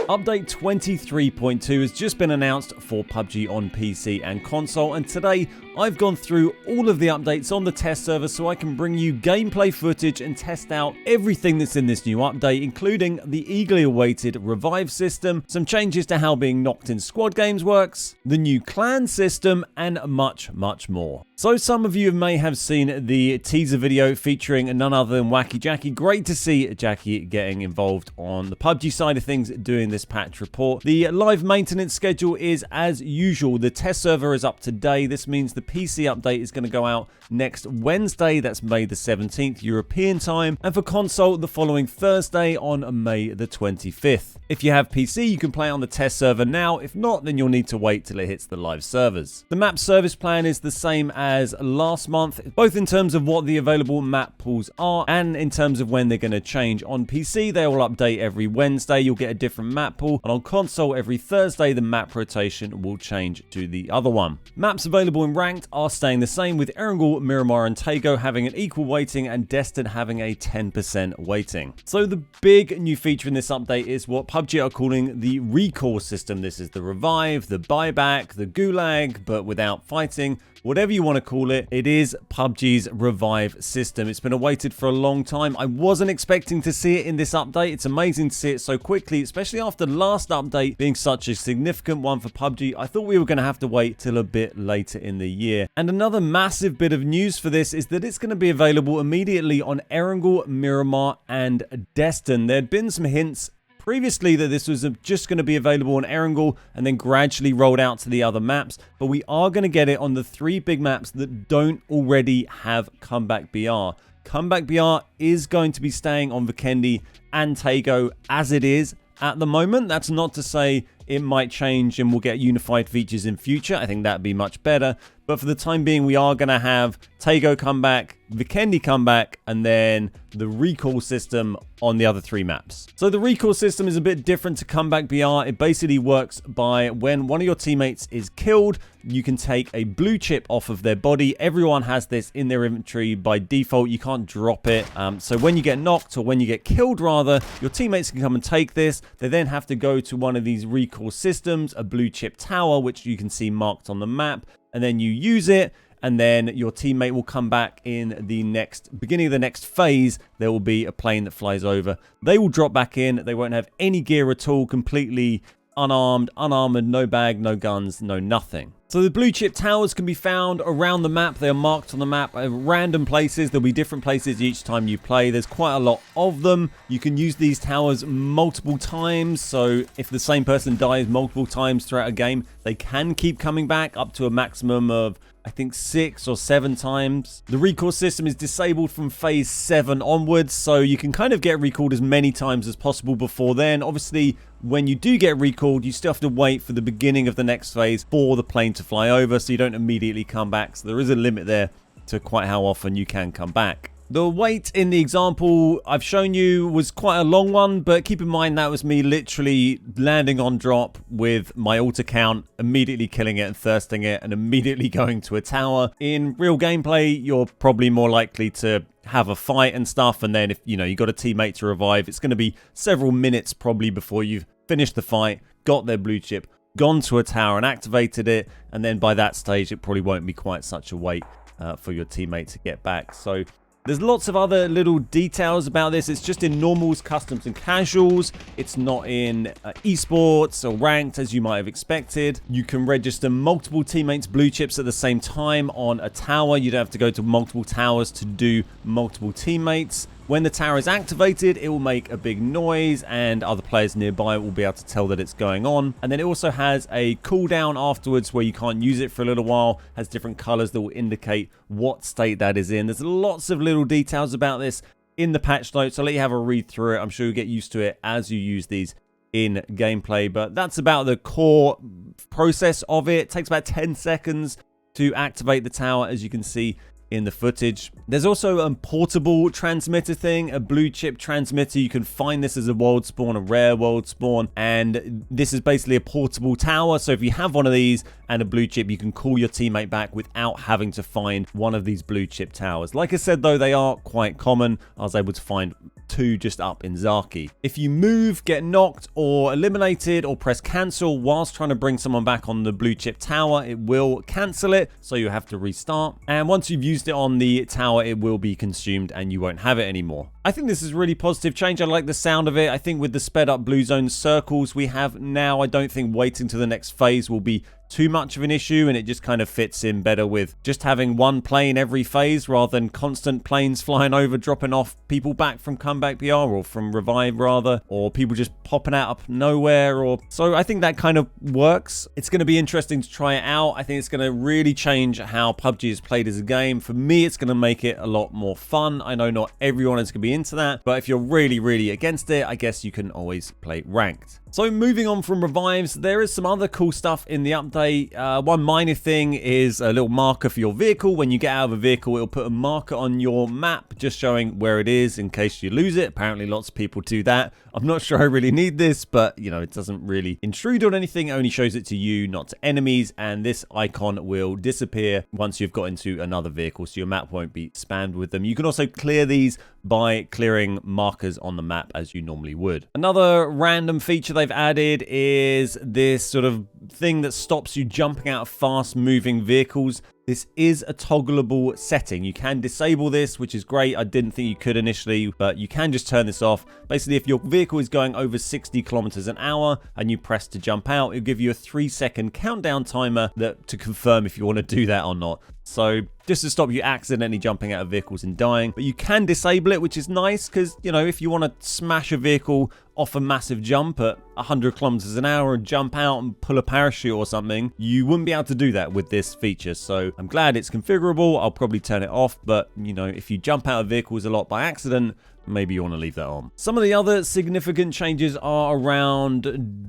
Update 23.2 has just been announced for PUBG on PC and console, and today I've gone through all of the updates on the test server so I can bring you gameplay footage and test out everything that's in this new update, including the eagerly awaited revive system, some changes to how being knocked in squad games works, the new clan system, and much more. So some of you may have seen the teaser video featuring none other than Wacky Jackie. Great to see Jackie getting involved on the PUBG side of things doing this patch report. The live maintenance schedule is as usual. The test server is up today. This means the PC update is going to go out next Wednesday, that's May the 17th European time, and for console the following Thursday on May the 25th. If you have PC, you can play on the test server now. If not, then you'll need to wait till it hits the live servers. The map service plan is the same as last month, both in terms of what the available map pools are and in terms of when they're going to change. On PC, they will update every Wednesday. You'll get a different map pool, and on console, every Thursday, the map rotation will change to the other one. Maps available in ranked are staying the same, with Erangel, Miramar, and Tago having an equal weighting and Destin having a 10% weighting. So the big new feature in this update is what PUBG are calling the recall system. This is the revive, the buyback, the gulag, but without fighting. Whatever you want to call it, it is PUBG's revive system. It's been awaited for a long time. I wasn't expecting to see it in this update. It's amazing to see it so quickly, especially after the last update being such a significant one for PUBG. I thought we were going to have to wait till a bit later in the year. And another massive bit of news for this is that it's going to be available immediately on Erangel, Miramar, and Destin. There had been some hints previously that this was just going to be available on Erangel and then gradually rolled out to the other maps, but we are going to get it on the 3 big maps that don't already have Comeback BR. Comeback BR is going to be staying on Vikendi and Tago as it is at the moment. That's not to say it might change and we'll get unified features in future. I think that'd be much better. But for the time being, we are going to have Tago come back, Vikendi come back, and then the recall system on the other 3 maps. So the recall system is a bit different to Comeback BR. It basically works by when one of your teammates is killed, you can take a blue chip off of their body. Everyone has this in their inventory by default. You can't drop it. So when you get knocked, or when you get killed rather, your teammates can come and take this. They then have to go to one of these recall systems, a blue chip tower, which you can see marked on the map, and then you use it, and then your teammate will come back in the beginning of the next phase. There will be a plane that flies over. They will drop back in. They won't have any gear at all, completely unarmed, unarmored, no bag, no guns, no nothing. So the blue chip towers can be found around the map. They are marked on the map at random places. There'll be different places each time you play. There's quite a lot of them. You can use these towers multiple times. So if the same person dies multiple times throughout a game, they can keep coming back up to a maximum of, I think, 6 or 7 times. The recall system is disabled from phase 7 onwards, so you can kind of get recalled as many times as possible before then. Obviously, when you do get recalled, you still have to wait for the beginning of the next phase for the plane to fly over, so you don't immediately come back. So there is a limit there to quite how often you can come back. The wait in the example I've shown you was quite a long one, but keep in mind that was me literally landing on drop with my ult account, immediately killing it and thirsting it, and immediately going to a tower. In real gameplay, you're probably more likely to have a fight and stuff, and then if you got a teammate to revive, it's going to be several minutes probably before you've finished the fight, got their blue chip, gone to a tower and activated it, and then by that stage it probably won't be quite such a wait for your teammate to get back. So there's lots of other little details about this. It's just in normals, customs, and casuals. It's not in esports or ranked as you might have expected. You can register multiple teammates' blue chips at the same time on a tower. You don't have to go to multiple towers to do multiple teammates. When the tower is activated, it will make a big noise and other players nearby will be able to tell that it's going on. And then it also has a cooldown afterwards where you can't use it for a little while, has different colors that will indicate what state that is in. There's lots of little details about this in the patch notes. I'll let you have a read through it. I'm sure you'll get used to it as you use these in gameplay, but that's about the core process of it. It takes about 10 seconds to activate the tower, as you can see in the footage. There's also a portable transmitter thing, a blue chip transmitter. You can find this as a world spawn, a rare world spawn, and this is basically a portable tower. So if you have one of these and a blue chip, you can call your teammate back without having to find one of these blue chip towers. Like I said though, they are quite common. I was able to find 2 just up in Zaki. If you move, get knocked, or eliminated, or press cancel whilst trying to bring someone back on the blue chip tower, it will cancel it, so you have to restart. And once you've used it on the tower, it will be consumed and you won't have it anymore. I think this is a really positive change. I like the sound of it. I think with the sped up blue zone circles we have now, I don't think waiting to the next phase will be too much of an issue, and it just kind of fits in better with just having one plane every phase rather than constant planes flying over dropping off people back from comeback PR or from revive rather, or people just popping out of nowhere. Or so I think that kind of works. It's going to be interesting to try it out. I think it's going to really change how PUBG is played as a game. For me, it's going to make it a lot more fun. I know not everyone is going to be into that, but if you're really against it, I guess you can always play ranked. So moving on from revives, there is some other cool stuff in the update. One minor thing is a little marker for your vehicle. When you get out of a vehicle, it'll put a marker on your map just showing where it is in case you lose it. Apparently lots of people do that. I'm not sure I really need this, but you know, it doesn't really intrude on anything. It only shows it to you, not to enemies, and this icon will disappear once you've got into another vehicle, so your map won't be spammed with them. You can also clear these by clearing markers on the map as you normally would. Another random feature they've added is this sort of thing that stops you jumping out of fast moving vehicles. This is a toggleable setting. You can disable this, which is great. I didn't think you could initially, but you can just turn this off. Basically, if your vehicle is going over 60 kilometers an hour and you press to jump out, it'll give you a 3-second countdown timer to confirm if you want to do that or not. So just to stop you accidentally jumping out of vehicles and dying. But you can disable it, which is nice because, you know, if you want to smash a vehicle off a massive jump at 100 kilometers an hour and jump out and pull a parachute or something, you wouldn't be able to do that with this feature. So I'm glad it's configurable. I'll probably turn it off, but you know, if you jump out of vehicles a lot by accident, maybe you want to leave that on. Some of the other significant changes are around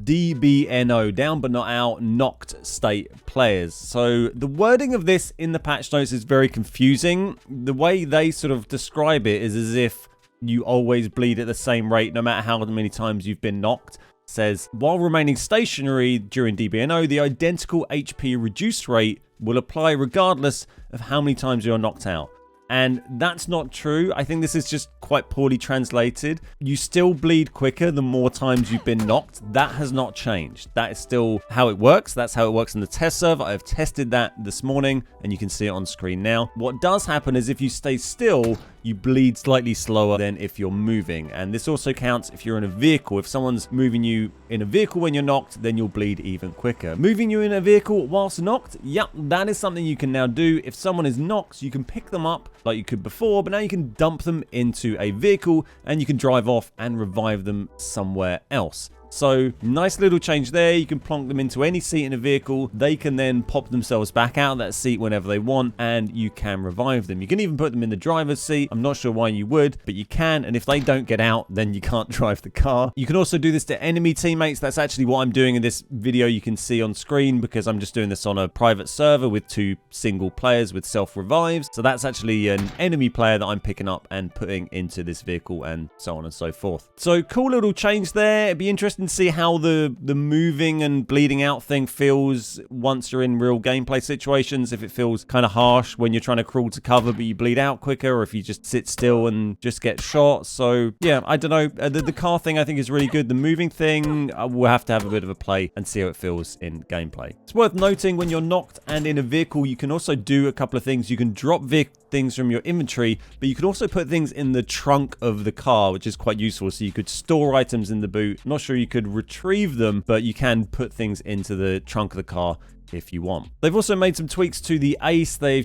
DBNO, down but not out, knocked state players. So the wording of this in the patch notes is very confusing. The way they sort of describe it is as if you always bleed at the same rate no matter how many times you've been knocked. It says, while remaining stationary during DBNO, the identical HP reduce rate will apply regardless of how many times you're knocked out. And that's not true. I think this is just quite poorly translated. You still bleed quicker the more times you've been knocked. That has not changed. That is still how it works. That's how it works in the test server. I've tested that this morning and you can see it on screen now. What does happen is if you stay still, you bleed slightly slower than if you're moving. And this also counts if you're in a vehicle. If someone's moving you in a vehicle when you're knocked, then you'll bleed even quicker. Moving you in a vehicle whilst knocked, yep, that is something you can now do. If someone is knocked, you can pick them up like you could before, but now you can dump them into a vehicle and you can drive off and revive them somewhere else. So nice little change there. You can plonk them into any seat in a vehicle. They can then pop themselves back out of that seat whenever they want, and you can revive them. You can even put them in the driver's seat. I'm not sure why you would, but you can. And if they don't get out, then you can't drive the car. You can also do this to enemy teammates. That's actually what I'm doing in this video. You can see on screen because I'm just doing this on a private server with 2 single players with self-revives. So that's actually an enemy player that I'm picking up and putting into this vehicle and so on and so forth. So cool little change there. It'd be interesting to see how the moving and bleeding out thing feels once you're in real gameplay situations. If it feels kind of harsh when you're trying to crawl to cover but you bleed out quicker, or if you just sit still and just get shot. So yeah, I don't know. The car thing I think is really good. The moving thing, we'll have to have a bit of a play and see how it feels in gameplay. It's worth noting when you're knocked and in a vehicle, you can also do a couple of things. You can drop things from your inventory, but you can also put things in the trunk of the car, which is quite useful. So you could store items in the boot. I'm not sure you could retrieve them, but you can put things into the trunk of the car if you want. They've also made some tweaks to the Ace. They've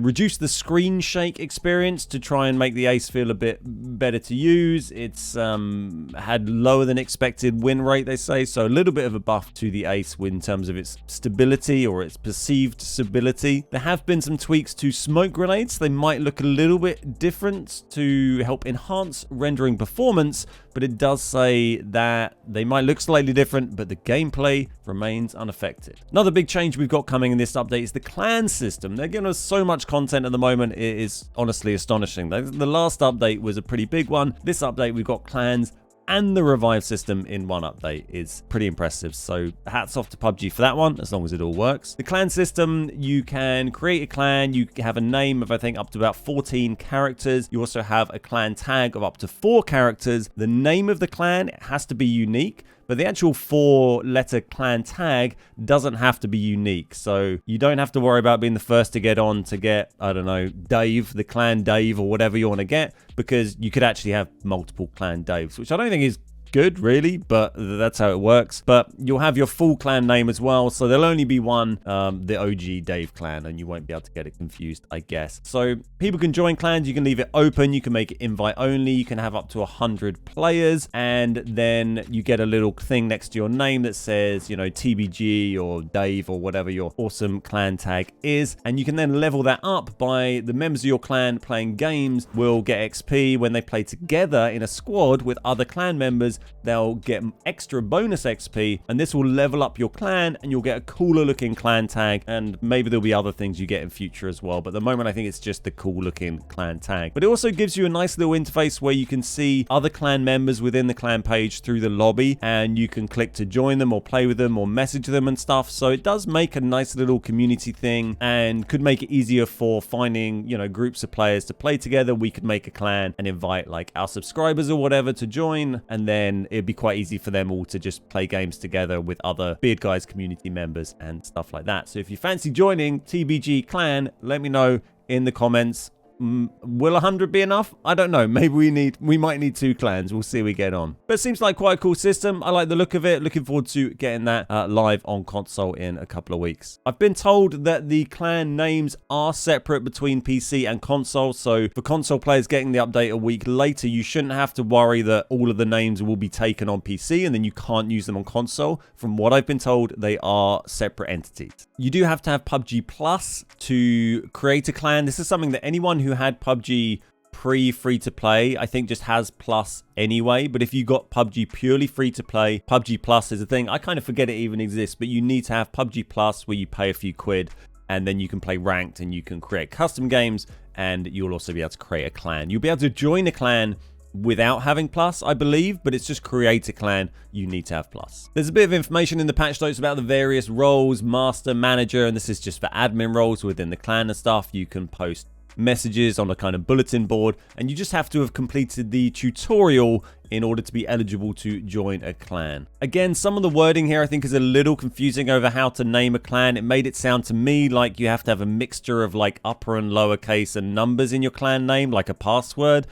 reduced the screen shake experience to try and make the Ace feel a bit better to use. It's had lower than expected win rate, they say, so a little bit of a buff to the Ace in terms of its stability or its perceived stability. There have been some tweaks to smoke grenades. They might look a little bit different to help enhance rendering performance, but it does say that they might look slightly different, but the gameplay remains unaffected. Another big change we've got coming in this update is the clan system. They're giving us so much content at the moment, it is honestly astonishing. The last update was a pretty big one. This update, we've got clans and the revive system in one update is pretty impressive. So hats off to PUBG for that one, as long as it all works. The clan system, you can create a clan. You have a name of, I think, up to about 14 characters. You also have a clan tag of up to 4 characters. The name of the clan has to be unique, but the actual 4-letter clan tag doesn't have to be unique. So you don't have to worry about being the first to get on to get, I don't know, Dave, the clan Dave, or whatever you want to get, because you could actually have multiple clan Daves, which I don't think is good really, but that's how it works. But you'll have your full clan name as well, so there'll only be one, the OG Dave clan, and you won't be able to get it confused, I guess. So people can join clans. You can leave it open, you can make it invite only, you can have up to 100 players, and then you get a little thing next to your name that says, you know, TBG or Dave or whatever your awesome clan tag is, and you can then level that up by the members of your clan playing games will get XP when they play together in a squad with other clan members. They'll get extra bonus XP, and this will level up your clan, and you'll get a cooler looking clan tag, and maybe there'll be other things you get in future as well, but at the moment I think it's just the cool looking clan tag. But it also gives you a nice little interface where you can see other clan members within the clan page through the lobby, and you can click to join them or play with them or message them and stuff. So it does make a nice little community thing, and could make it easier for finding, you know, groups of players to play together. We could make a clan and invite like our subscribers or whatever to join, and then it'd be quite easy for them all to just play games together with other Beard Guys community members and stuff like that. So if you fancy joining TBG clan, let me know in the comments. Will 100 be enough? I don't know. Maybe we might need 2 clans. We'll see how we get on. But it seems like quite a cool system. I like the look of it. Looking forward to getting that live on console in a couple of weeks. I've been told that the clan names are separate between PC and console. So for console players getting the update a week later, you shouldn't have to worry that all of the names will be taken on PC and then you can't use them on console. From what I've been told, they are separate entities. You do have to have PUBG Plus to create a clan. This is something that anyone who had PUBG free to play, I think just has Plus anyway. But if you got PUBG purely free to play, PUBG Plus is a thing. I kind of forget it even exists, but you need to have PUBG Plus where you pay a few quid and then you can play ranked and you can create custom games, and you'll also be able to create a clan. You'll be able to join a clan without having Plus, I believe, but it's just create a clan. You need to have Plus. There's a bit of information in the patch notes about the various roles, master, manager, and this is just for admin roles within the clan and stuff. You can post messages on a kind of bulletin board, and you just have to have completed the tutorial in order to be eligible to join a clan. Again, some of the wording here I think is a little confusing over how to name a clan. It made it sound to me like you have to have a mixture of like upper and lowercase and numbers in your clan name, like a password.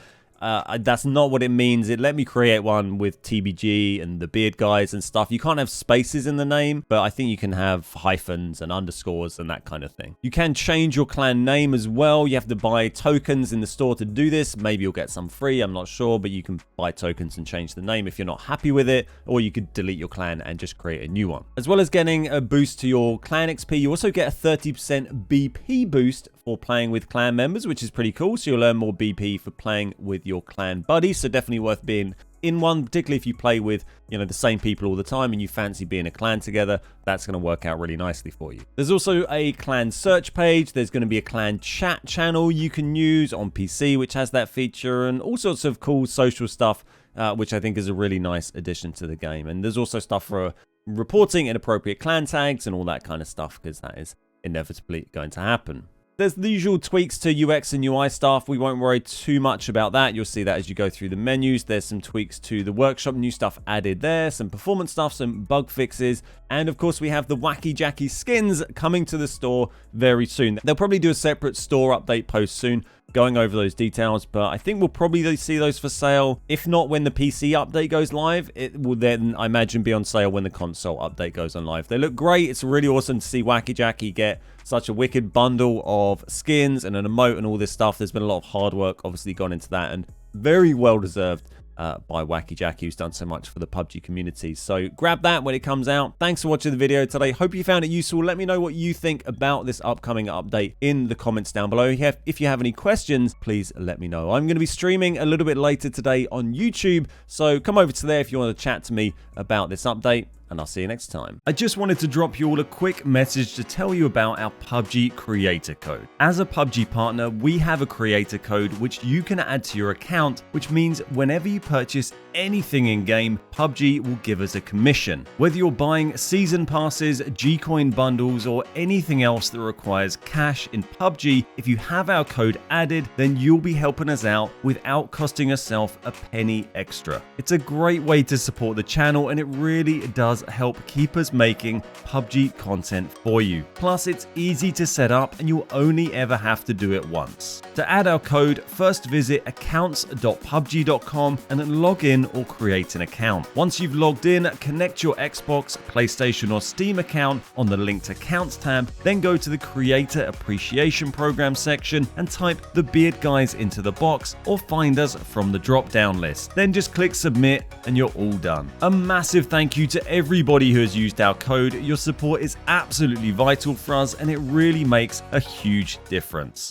That's not what it means. It let me create one with TBG and the Beard Guys and stuff. You can't have spaces in the name, but I think you can have hyphens and underscores and that kind of thing. You can change your clan name as well. You have to buy tokens in the store to do this. Maybe you'll get some free, I'm not sure, but you can buy tokens and change the name if you're not happy with it, or you could delete your clan and just create a new one. As well as getting a boost to your clan XP, you also get a 30% BP boost for playing with clan members, which is pretty cool. So you'll earn more BP for playing with your clan buddies. So definitely worth being in one, particularly if you play with, you know, the same people all the time and you fancy being a clan together. That's going to work out really nicely for you. There's also a clan search page. There's going to be a clan chat channel you can use on PC, which has that feature, and all sorts of cool social stuff, which I think is a really nice addition to the game. And there's also stuff for reporting inappropriate clan tags and all that kind of stuff, because that is inevitably going to happen. There's the usual tweaks to UX and UI stuff. We won't worry too much about that. You'll see that as you go through the menus. There's some tweaks to the workshop, new stuff added there, some performance stuff, some bug fixes, and of course we have the Wacky Jacky skins coming to the store very soon. They'll probably do a separate store update post soon going over those details, but I think we'll probably see those for sale. If not when the PC update goes live, it will then, I imagine, be on sale when the console update goes on live. They look great. It's really awesome to see Wacky Jacky get such a wicked bundle of skins and an emote and all this stuff. There's been a lot of hard work obviously gone into that, and very well deserved by Wacky Jacky, who's done so much for the PUBG community. So grab that when it comes out. Thanks for watching the video today. Hope you found it useful. Let me know what you think about this upcoming update in the comments down below. If you have any questions, please let me know. I'm going to be streaming a little bit later today on YouTube, so come over to there if you want to chat to me about this update, and and I'll see you next time. I just wanted to drop you all a quick message to tell you about our PUBG creator code. As a PUBG partner, we have a creator code which you can add to your account, which means whenever you purchase anything in game, PUBG will give us a commission. Whether you're buying season passes, G-Coin bundles, or anything else that requires cash in PUBG, if you have our code added, then you'll be helping us out without costing yourself a penny extra. It's a great way to support the channel, and it really does help keep us making PUBG content for you. Plus, it's easy to set up and you'll only ever have to do it once. To add our code, first visit accounts.pubg.com and then log in or create an account. Once you've logged in, connect your Xbox, PlayStation or Steam account on the linked accounts tab, then go to the Creator Appreciation Program section and type the Beard Guys into the box or find us from the drop-down list. Then just click submit and you're all done. A massive thank you to everybody who has used our code. Your support is absolutely vital for us and it really makes a huge difference.